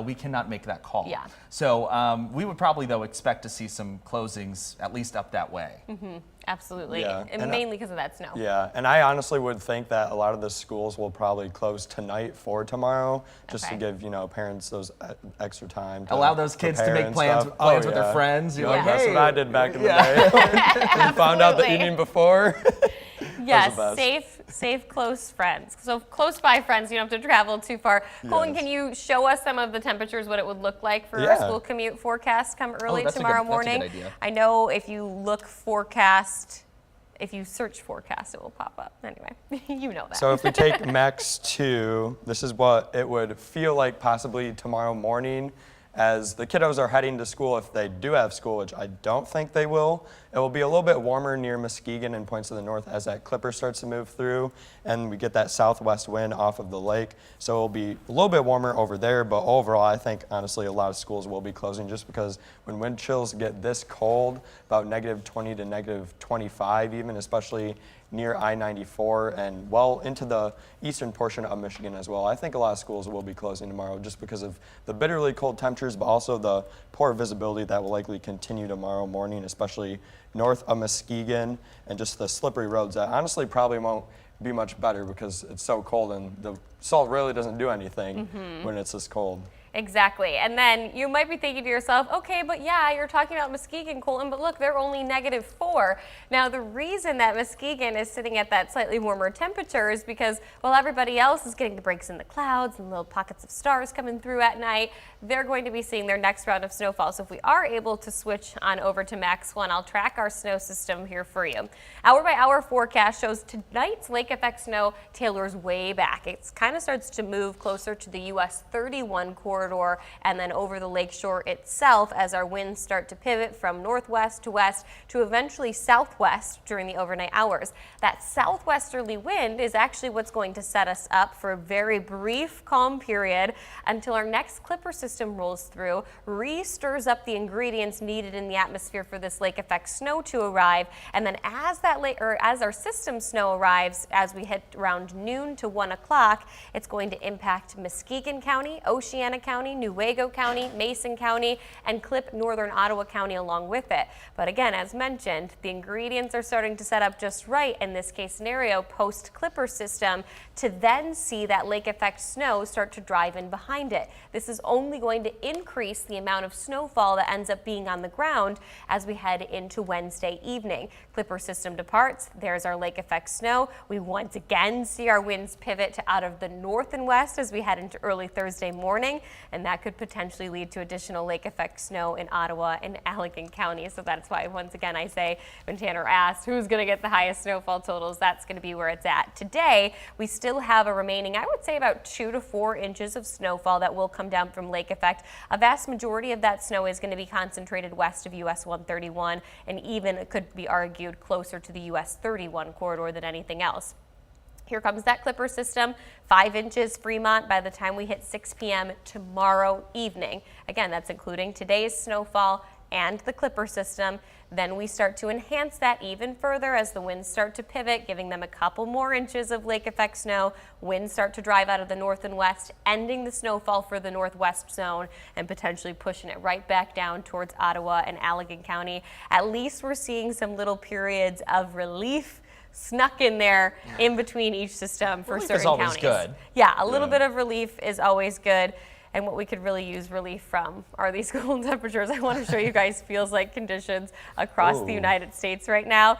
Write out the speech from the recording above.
we cannot make that call. Yeah. So we would probably, though, expect to see some closings at least up that way. Absolutely, Yeah, and mainly because of that snow. Yeah, and I honestly would think that a lot of the schools will probably close tonight for tomorrow, just to Okay. give, parents those extra time to Allow those kids to prepare make and plans, stuff. plans Oh, with their yeah. friends. You're Yeah. like, That's hey. what I did back in the day. And found out the Absolutely. evening before. Yes, best. safe, close friends. So close by friends, you don't have to travel too far. Colin, Yes. can you show us some of the temperatures, what it would look like for our Yeah. school commute forecast come early that's a tomorrow good morning? idea. I know if you look forecast, if you search forecast, it will pop up. Anyway, you know that. So if we take Max 2, this is what it would feel like possibly tomorrow morning as the kiddos are heading to school, if they do have school, which I don't think they will. It will be a little bit warmer near Muskegon and points to the north as that clipper starts to move through, and we get that southwest wind off of the lake. So it will be a little bit warmer over there, but overall, I think, honestly, a lot of schools will be closing just because when wind chills get this cold, about -20 to -25 even, especially near I-94 and well into the eastern portion of Michigan as well. I think a lot of schools will be closing tomorrow just because of the bitterly cold temperatures, but also the poor visibility that will likely continue tomorrow morning, especially north of Muskegon, and just the slippery roads that honestly probably won't be much better because it's so cold and the salt really doesn't do anything when it's this cold. Exactly. And then you might be thinking to yourself, okay, but yeah, you're talking about Muskegon, Colton, but look, they're only -4. Now, the reason that Muskegon is sitting at that slightly warmer temperature is because while everybody else is getting the breaks in the clouds and little pockets of stars coming through at night, they're going to be seeing their next round of snowfall. So if we are able to switch on over to Max 1, I'll track our snow system here for you. Hour by hour forecast shows tonight's lake effect snow tailors way back. It kind of starts to move closer to the US 31 corridor and then over the lakeshore itself as our winds start to pivot from northwest to west to eventually southwest during the overnight hours. That southwesterly wind is actually what's going to set us up for a very brief calm period until our next clipper system rolls through, re-stirs up the ingredients needed in the atmosphere for this lake effect snow to arrive, and then as our system snow arrives, as we hit around noon to 1 o'clock, it's going to impact Muskegon County, Oceana County, Newaygo County, Mason County, and clip northern Ottawa County along with it. But again, as mentioned, the ingredients are starting to set up just right in this case scenario post clipper system to then see that lake effect snow start to drive in behind it. This is only going to increase the amount of snowfall that ends up being on the ground as we head into Wednesday evening. Clipper system departs. There's our lake effect snow. We once again see our winds pivot to out of the north and west as we head into early Thursday morning, and that could potentially lead to additional lake effect snow in Ottawa and Allegan County. So that's why once again I say when Tanner asked who's going to get the highest snowfall totals, that's going to be where it's at. Today we still have a remaining, I would say, about 2 to 4 inches of snowfall that will come down from lake effect. A vast majority of that snow is going to be concentrated west of US 131 and even it could be argued closer to the US 31 corridor than anything else. Here comes that clipper system, 5 inches Fremont by the time we hit 6 p.m. tomorrow evening. Again, that's including today's snowfall and the clipper system. Then we start to enhance that even further as the winds start to pivot, giving them a couple more inches of lake effect snow. Winds start to drive out of the north and west, ending the snowfall for the northwest zone and potentially pushing it right back down towards Ottawa and Allegan County. At least we're seeing some little periods of relief snuck in there in between each system for Relief certain is always counties. good. Yeah, a little bit of relief is always good. And what we could really use relief from are these cold temperatures. I want to show you guys feels like conditions across the United States right now.